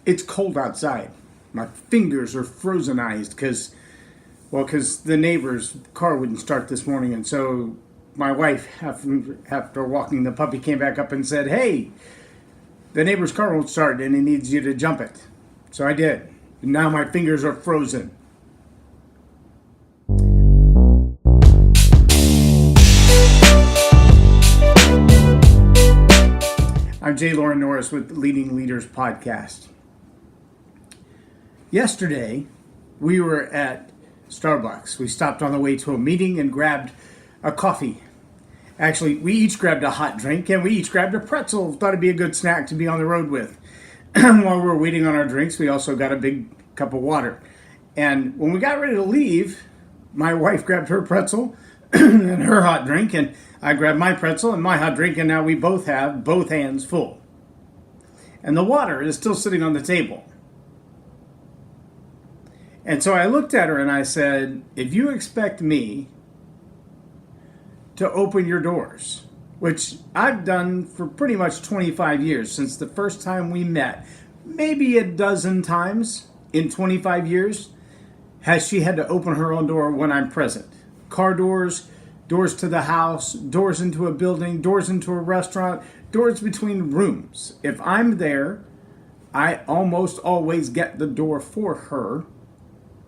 It's cold outside. My fingers are frozenized because the neighbor's car wouldn't start this morning. And so my wife, after walking the puppy, came back up and said, "Hey, the neighbor's car won't start and he needs you to jump it." So I did. And now my fingers are frozen. I'm J Loren Norris with Leading Leaders Podcast. Yesterday, we were at Starbucks. We stopped on the way to a meeting and grabbed a coffee. Actually, we each grabbed a hot drink and we each grabbed a pretzel. Thought it'd be a good snack to be on the road with. While we were waiting on our drinks, we also got a big cup of water. And when we got ready to leave, my wife grabbed her pretzel and her hot drink, and I grabbed my pretzel and my hot drink, and now we both have both hands full. And the water is still sitting on the table. And so I looked at her and I said, "If you expect me to open your doors," which I've done for pretty much 25 years since the first time we met, maybe a dozen times in 25 years, has she had to open her own door when I'm present. Car doors, doors to the house, doors into a building, doors into a restaurant, doors between rooms. If I'm there, I almost always get the door for her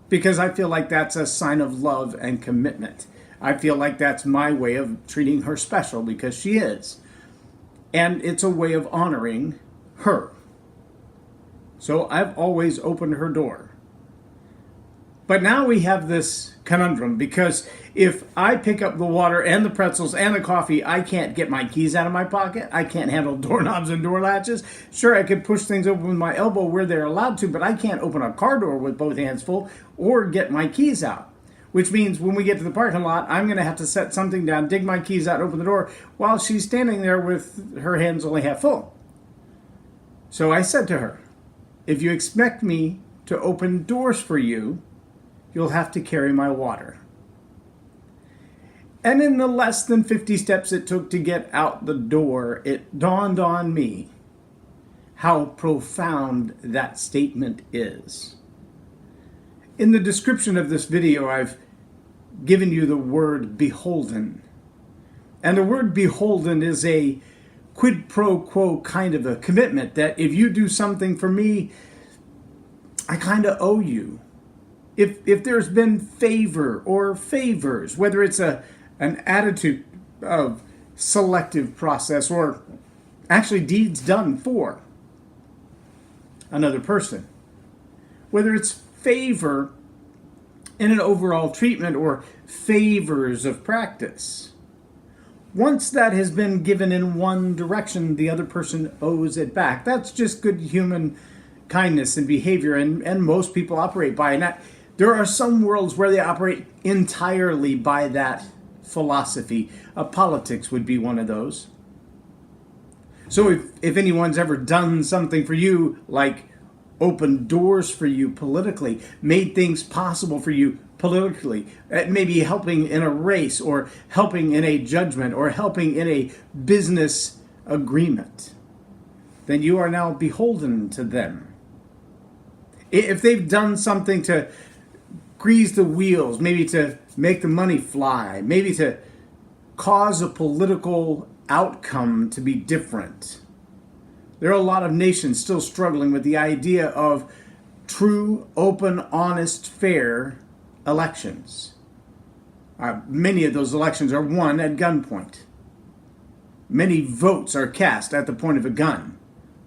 because I feel like that's a sign of love and commitment. I feel like that's my way of treating her special because she is. And it's a way of honoring her. So I've always opened her door. But now we have this conundrum because if I pick up the water and the pretzels and the coffee, I can't get my keys out of my pocket. I can't handle doorknobs and door latches. Sure, I could push things open with my elbow where they're allowed to, but I can't open a car door with both hands full or get my keys out. Which means when we get to the parking lot, I'm going to have to set something down, dig my keys out, open the door, while she's standing there with her hands only half full. So I said to her, "If you expect me to open doors for you, you'll have to carry my water." And in the less than 50 steps it took to get out the door, it dawned on me how profound that statement is. In the description of this video, I've given you the word beholden. And the word beholden is a quid pro quo kind of a commitment that if you do something for me, I kind of owe you. If there's been favor or favors, whether it's an attitude of selective process or actually deeds done for another person, whether it's favor in an overall treatment or favors of practice, once that has been given in one direction, the other person owes it back. That's just good human kindness and behavior, and most people operate by it. There are some worlds where they operate entirely by that philosophy. Politics would be one of those. So if anyone's ever done something for you, like opened doors for you politically, made things possible for you politically, maybe helping in a race or helping in a judgment or helping in a business agreement, then you are now beholden to them. If they've done something to grease the wheels, maybe to make the money fly, maybe to cause a political outcome to be different. There are a lot of nations still struggling with the idea of true, open, honest, fair elections. Many of those elections are won at gunpoint. Many votes are cast at the point of a gun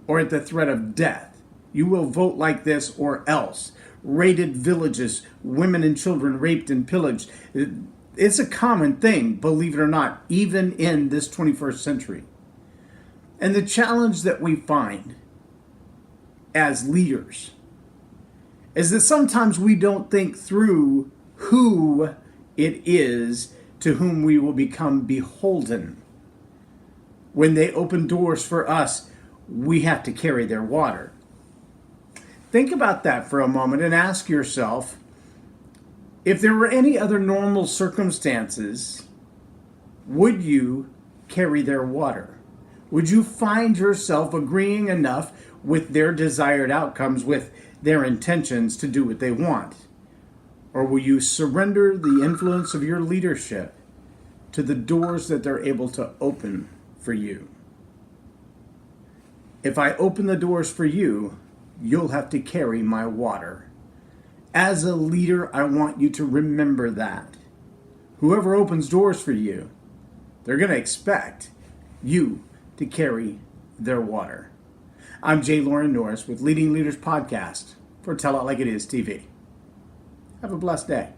or at the threat of death. You will vote like this or else. Raided villages, women and children raped and pillaged. It's a common thing, believe it or not, even in this 21st century. And the challenge that we find as leaders is that sometimes we don't think through who it is to whom we will become beholden. When they open doors for us, we have to carry their water. Think about that for a moment and ask yourself, if there were any other normal circumstances, would you carry their water? Would you find yourself agreeing enough with their desired outcomes, with their intentions to do what they want? Or will you surrender the influence of your leadership to the doors that they're able to open for you? If I open the doors for you, you'll have to carry my water. As a leader, I want you to remember that. Whoever opens doors for you, they're going to expect you to carry their water. I'm J Loren Norris with Leading Leaders Podcast for Tell It Like It Is TV. Have a blessed day.